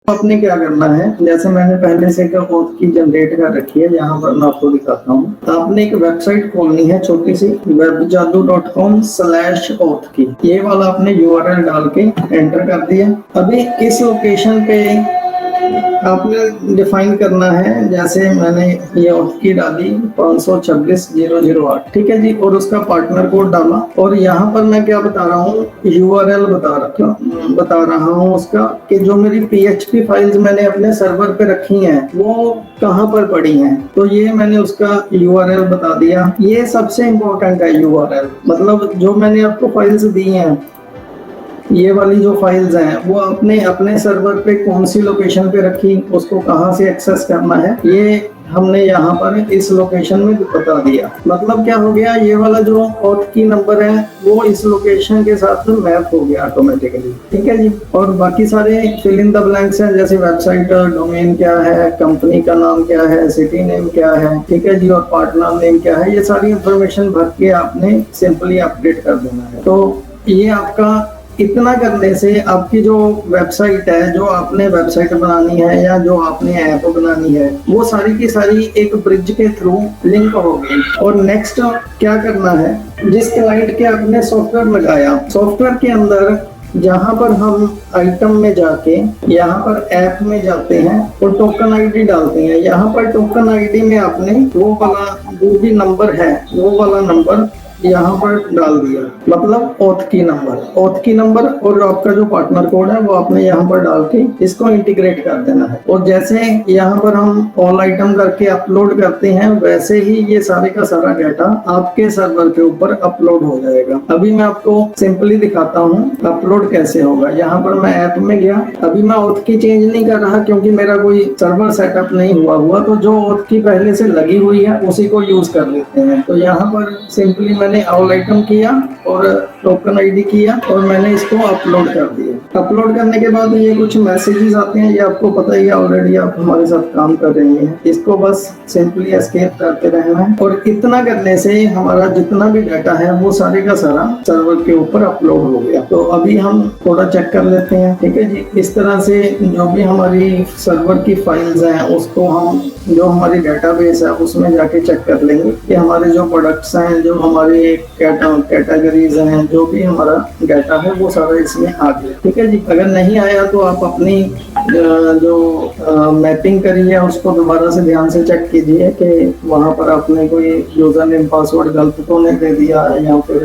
आपने क्या करना है, जैसे मैंने पहले से एक ओथ की जनरेट कर रखी है, यहाँ पर मैं आपको दिखाता हूँ। आपने एक वेबसाइट खोलनी है छोटी सी, webjadoo.com/oth की। ये वाला आपने URL डाल के एंटर कर दिया। अभी इस लोकेशन पे आपने डिफाइन करना है, जैसे मैंने ये ओथ की डाली 526,008, ठीक है जी, और उसका पार्टनर कोड डाला। और यहाँ पर मैं क्या बता रहा हूँ, URL बता रहा हूँ उसका, कि जो मेरी PHP फाइल्स मैंने अपने सर्वर पे रखी हैं वो कहाँ पर पड़ी हैं। तो ये मैंने उसका URL बता दिया। ये सबसे इम्पोर्टेंट है URL, मतलब जो मैंने आपको फाइल्स दी हैं, ये वाली जो फाइल्स हैं वो अपने अपने सर्वर पे कौन सी लोकेशन पे रखी, उसको कहाँ से एक्सेस करना है, ये हमने यहाँ पर इस लोकेशन में बता दिया। मतलब क्या हो गया, ये वाला जो ओथ की नंबर है वो इस लोकेशन के साथ मैप हो गया ऑटोमेटिकली, ठीक है जी। और बाकी सारे फिल इन द ब्लैंक्स हैं, जैसे वेबसाइट डोमेन क्या है, कंपनी का नाम क्या है, सिटी नेम क्या है, ठीक है जी, और पार्टनर नेम क्या है, ये सारी इंफॉर्मेशन भर के आपने सिंपली अपडेट कर देना है। तो ये आपका इतना करने से आपकी जो वेबसाइट है, जो आपने वेबसाइट बनानी है या जो आपने ऐप बनानी है, वो सारी की सारी एक ब्रिज के थ्रू लिंक होगी। और नेक्स्ट क्या करना है, जिस क्लाइंट के आपने सॉफ्टवेयर लगाया, सॉफ्टवेयर के अंदर जहाँ पर हम आइटम में जाके यहाँ पर ऐप में जाते हैं और टोकन आईडी डालते हैं। यहाँ पर टोकन आईडी में आपने वो वाला जो भी नंबर है, वो वाला नंबर यहाँ पर डाल दिया, मतलब ओथ की नंबर और आपका जो पार्टनर कोड है वो आपने यहाँ पर डाल के इसको इंटीग्रेट कर देना है। और जैसे यहाँ पर हम ऑल आइटम करके अपलोड करते हैं, वैसे ही ये सारे का सारा डाटा आपके सर्वर के ऊपर अपलोड हो जाएगा। अभी मैं आपको सिंपली दिखाता हूँ अपलोड कैसे होगा। यहाँ पर मैं ऐप में गया, अभी मैं ओथ की चेंज नहीं कर रहा क्योंकि मेरा कोई सर्वर सेटअप नहीं हुआ, तो जो ओथ की पहले से लगी हुई है उसी को यूज कर लेते हैं। तो यहाँ पर सिंपली मैंने ऑल आइटम किया और टोकन आईडी किया और मैंने इसको अपलोड कर दिया। अपलोड करने के बाद ये कुछ मैसेजेस आते हैं, ये आपको पता ही है, ऑलरेडी आप हमारे साथ काम कर रहे हैं। इसको बस सिंपली एस्केप करते रहना है और इतना करने से हमारा जितना भी डाटा है वो सारे का सारा सर्वर के ऊपर अपलोड हो गया। तो अभी हम थोड़ा चेक कर लेते हैं, ठीक है जी। इस तरह से जो भी हमारी सर्वर की फाइल्स हैं उसको हम, जो हमारी डेटाबेस है उसमें जाके चेक कर लेंगे कि हमारे जो प्रोडक्ट्स हैं, जो हमारे कैटेगरीज हैं, जो भी हमारा डाटा है वो सारा इसमें आ गया, ठीक है जी। अगर नहीं आया तो आप अपनी जो मैपिंग करी है उसको दोबारा से ध्यान से चेक कीजिए कि वहाँ पर आपने कोई यूजर नेम पासवर्ड गलत तो नहीं दे दिया या फिर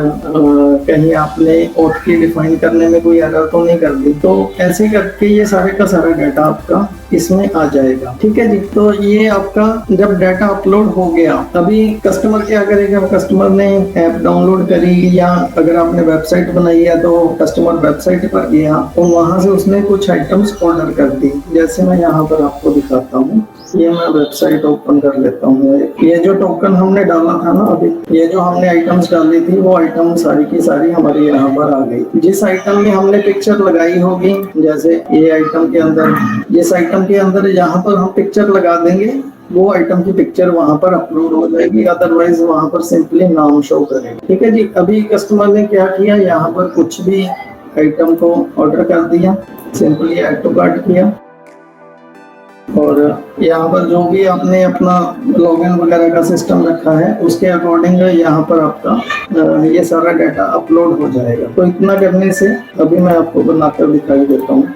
कहीं आपने ओथ की डिफाइन करने में कोई एरर तो नहीं कर दी। तो ऐसे करके ये सारे का सारा डाटा आपका इसमें आ जाएगा, ठीक है जी। तो ये आपका जब डाटा अपलोड हो गया, अभी कस्टमर क्या करेगा, कस्टमर ने ऐप डाउनलोड करी या अगर आपने वेबसाइट बनाई है तो कस्टमर वेबसाइट पर गया और वहां से उसने कुछ आइटम्स ऑर्डर कर दी। जैसे मैं यहाँ पर आपको दिखाता हूँ, ये मैं वेबसाइट ओपन कर लेता हूँ। ये जो टोकन हमने डाला था ना, अभी ये जो हमने आइटम्स डाली थी वो आइटम सारी की सारी हमारे यहाँ पर आ गई। जिस आइटम में हमने पिक्चर लगाई होगी, जैसे ये आइटम के अंदर, जिस आइटम के अंदर यहाँ पर हम पिक्चर लगा देंगे वो आइटम की पिक्चर वहां पर अपलोड हो जाएगी, अदरवाइज वहां पर सिंपली नाम शो करेगा, ठीक है जी। अभी कस्टमर ने क्या किया, यहाँ पर कुछ भी आइटम को ऑर्डर कर दिया, सिंपली ऐड टू कार्ट किया और यहाँ पर जो भी आपने अपना लॉगिन वगैरह का सिस्टम रखा है उसके अकॉर्डिंग यहाँ पर आपका ये सारा डाटा अपलोड हो जाएगा। तो इतना करने से अभी मैं आपको बनाकर दिखाई देता हूँ।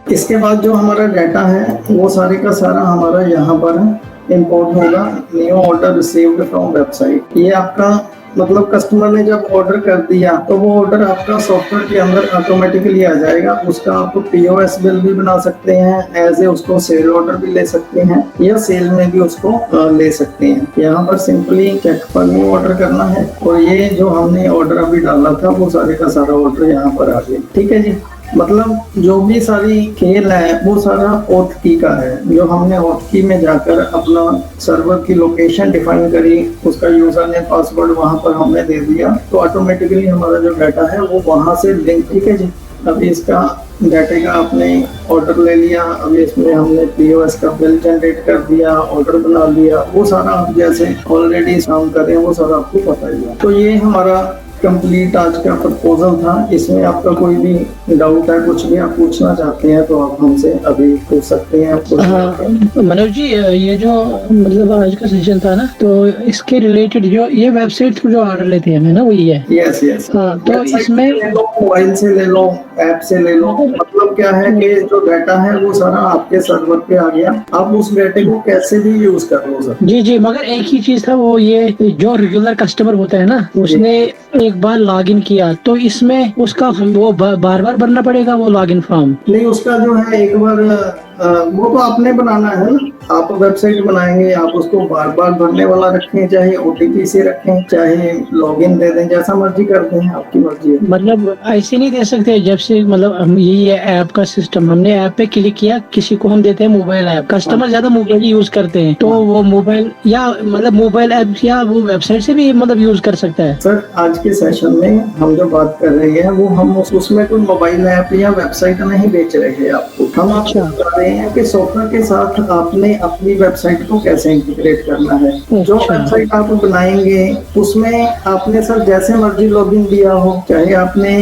इसके बाद जो हमारा डाटा है वो सारे का सारा हमारा यहाँ पर इंपोर्ट होगा। New order received from website, ये आपका मतलब कस्टमर ने जब ऑर्डर कर दिया तो वो ऑर्डर आपका सॉफ्टवेयर के अंदर ऑटोमेटिकली आ जाएगा। उसका आप POS बिल भी बना सकते हैं, एज ए उसको सेल ऑर्डर भी ले सकते हैं या सेल में भी उसको ले सकते हैं। यहाँ पर सिंपली चेक पर न्यू ऑर्डर करना है और ये जो हमने ऑर्डर अभी डाला था वो सारे का सारा ऑर्डर यहाँ पर आ गया, ठीक है जी। मतलब जो भी सारी खेल है वो सारा ओथ की का है। जो हमने ओथ की में जाकर अपना सर्वर की लोकेशन डिफाइन करी, उसका यूजर ने पासवर्ड वहां पर हमने दे दिया, तो ऑटोमेटिकली हमारा जो डाटा है वो वहां से लिंक, ठीक है जी। अभी इसका डाटे का आपने ऑर्डर ले लिया, अभी इसमें हमने POS का बिल जनरेट कर दिया, ऑर्डर बना लिया, वो सारा आप जैसे ऑलरेडी काम कर रहे हैं वो सारा आपको पता ही है। तो ये हमारा कंप्लीट आज का प्रपोजल था। इसमें आपका कोई भी डाउट है, कुछ भी आप पूछना चाहते हैं तो आप हमसे अभी पूछ सकते हैं। आपको हाँ मनोज जी, ये जो मतलब आज का सेशन था ना, तो इसके रिलेटेड जो ये वेबसाइट जो ऑर्डर लेते हैं ना, वही है। यस यस, हाँ, तो इसमें ले लो, मोबाइल से ले लो, ऐप से ले लो। मतलब क्या है कि जो डाटा है वो सारा आपके सर्वर पे आ गया, आप उस डाटे को कैसे भी यूज कर लो सर। जी जी, मगर एक ही चीज था, वो ये जो रेगुलर कस्टमर होता है ना, उसने एक बार लॉगिन किया तो इसमें उसका वो बार बार भरना पड़ेगा वो लॉगिन फॉर्म? नहीं, उसका जो है एक बार वो तो आपने बनाना है ना। आप वेबसाइट बनाएंगे, आप उसको बार बार भरने वाला रखें, चाहे ओटीपी से रखें, चाहे लॉगिन दे दें, जैसा मर्जी कर दें, आपकी मर्जी है। मतलब ऐसे नहीं दे सकते जब से, मतलब हम यही है ऐप का सिस्टम, हमने ऐप पे क्लिक किया, किसी को हम देते हैं मोबाइल ऐप, कस्टमर ज्यादा मोबाइल यूज करते हैं, तो वो मोबाइल या मतलब मोबाइल ऐप या वो वेबसाइट से भी मतलब यूज कर सकता है? सर आज के सेशन में हम जो बात कर रहे हैं वो हम उसमें कोई मोबाइल ऐप या वेबसाइट नहीं बेच रहे हैं आपको। हम आपको बता रहे हैं कि सॉफ्टवेयर के साथ आपने अपनी वेबसाइट को कैसे इंटीग्रेट करना है। जो वेबसाइट आप बनाएंगे उसमें आपने सर जैसे मर्जी लॉगिन दिया हो, चाहे आपने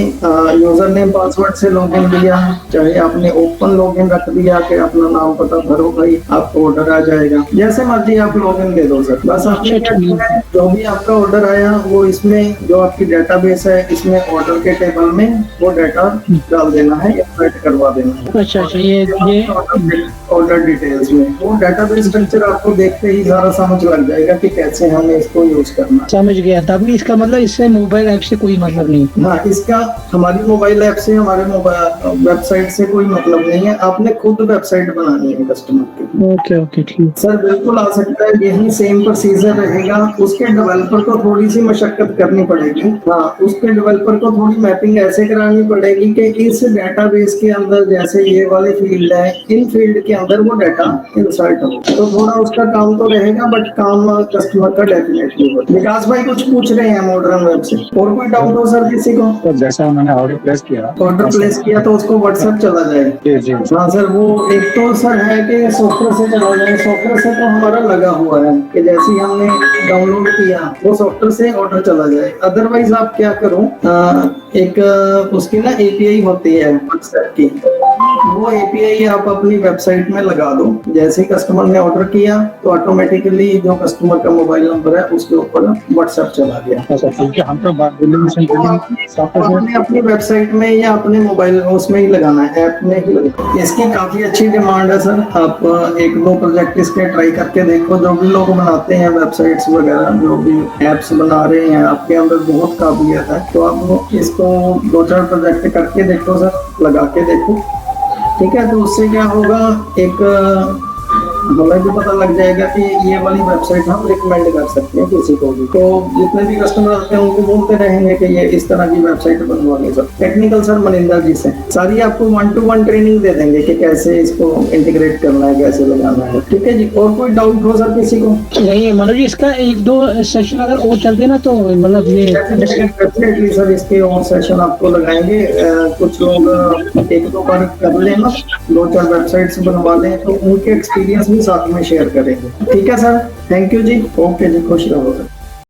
यूजर नेम पासवर्ड से लॉगिन दिया, चाहे आपने ओपन लॉगिन रख दिया कि अपना नाम पता भरो भाई, आपको ऑर्डर आ जाएगा, जैसे मर्जी आप लॉगिन दे दो सर। बस आपने जो भी आपका ऑर्डर आया वो इसमें जो आपकी डेटाबेस है इसमें ऑर्डर के टेबल में वो डाटा डाल देना है या सेट करवा देना है। अच्छा अच्छा, ये ऑर्डर डिटेल्स में वो डेटाबेस स्ट्रक्चर आपको देखते ही सारा समझ लग जाएगा कि कैसे हमें इसको यूज करना है। समझ गया। तभी इसका मतलब इससे मोबाइल ऐप से कोई मतलब नहीं? हाँ, इसका हमारी मोबाइल ऐप से, हमारे मोबाइल वेबसाइट से कोई मतलब नहीं है। आपने खुद वेबसाइट बनानी है कस्टमर की। ओके ओके ठीक सर बिल्कुल आ सकता है, यही सेम प्रोसीजर रहेगा। उसके डेवलपर को थोड़ी सी मशक्कत करनी पड़ेगी। हाँ, उसके डेवलपर को थोड़ी मैपिंग ऐसे करानी पड़ेगी कि इस डेटाबेस के अंदर जैसे ये वाले फील्ड है, इन फील्ड के अंदर वो डाटा इंसर्ट हो। तो थोड़ा उसका काम तो रहेगा, बट काम कस्टमर का डेफिनेटली होगा। विकास भाई कुछ पूछ रहे हैं मॉडर्न वेब से, और कोई डाउट हो सर किसी को? तो जैसा उन्होंने ऑर्डर प्लेस किया तो उसको व्हाट्सएप चला जाए। जी जी। हाँ सर, वो एक तो सर है कि सॉफ्टवेयर से चला जाए। सॉफ्टवेयर से तो हमारा लगा हुआ है कि जैसे ही हमने डाउनलोड किया वो सॉफ्टवेयर से ऑर्डर चला जाए। अदरवाइज आप क्या करो, एक उसकी ना एपीआई होती है व्हाट्सएप की, वो एपीआई आप अपनी वेबसाइट में लगा दो। जैसे ही कस्टमर ने ऑर्डर किया तो ऑटोमेटिकली जो कस्टमर का मोबाइल नंबर है उसके ऊपर व्हाट्सएप चला गया। आपने अपनी वेबसाइट में या अपने मोबाइल उसमें ही लगाना है, ऐप में ही लगाना है। इसकी काफी अच्छी डिमांड है सर। आप एक दो प्रोजेक्ट इसके ट्राई करके देखो। जो भी लोग बनाते हैं वेबसाइट्स वगैरह, जो भी एप्स बना रहे हैं, आपके अंदर बहुत काबिलियत है, तो आप इसको दो चार प्रोजेक्ट करके देखो सर, लगा के देखो। ठीक है, तो उससे क्या होगा, एक हमें भी पता लग जाएगा कि ये वाली वेबसाइट हम रिकमेंड कर सकते हैं किसी को भी। तो जितने भी कस्टमर आते हैं उनको बोलते रहेंगे कि ये इस तरह की वेबसाइट बनवानी सर। टेक्निकल सर मनिंदर जी से सारी आपको 1-to-1 ट्रेनिंग दे देंगे कि कैसे इसको इंटीग्रेट करना है, कैसे लगाना है। ठीक है जी, और कोई डाउट हो सर किसी को? नहीं मनोज जी, इसका एक दो सेशन अगर और चलते ना तो मतलब ये डेफिनेटली सर इसके और सेशन आपको लगाएंगे। कुछ लोग एक दो बार कर लेना, दो चार वेबसाइट्स बनवा लें तो उनके एक्सपीरियंस भी साथ में शेयर करेंगे। ठीक है sir, thank you ji. Okay ji, खुश रहो सर।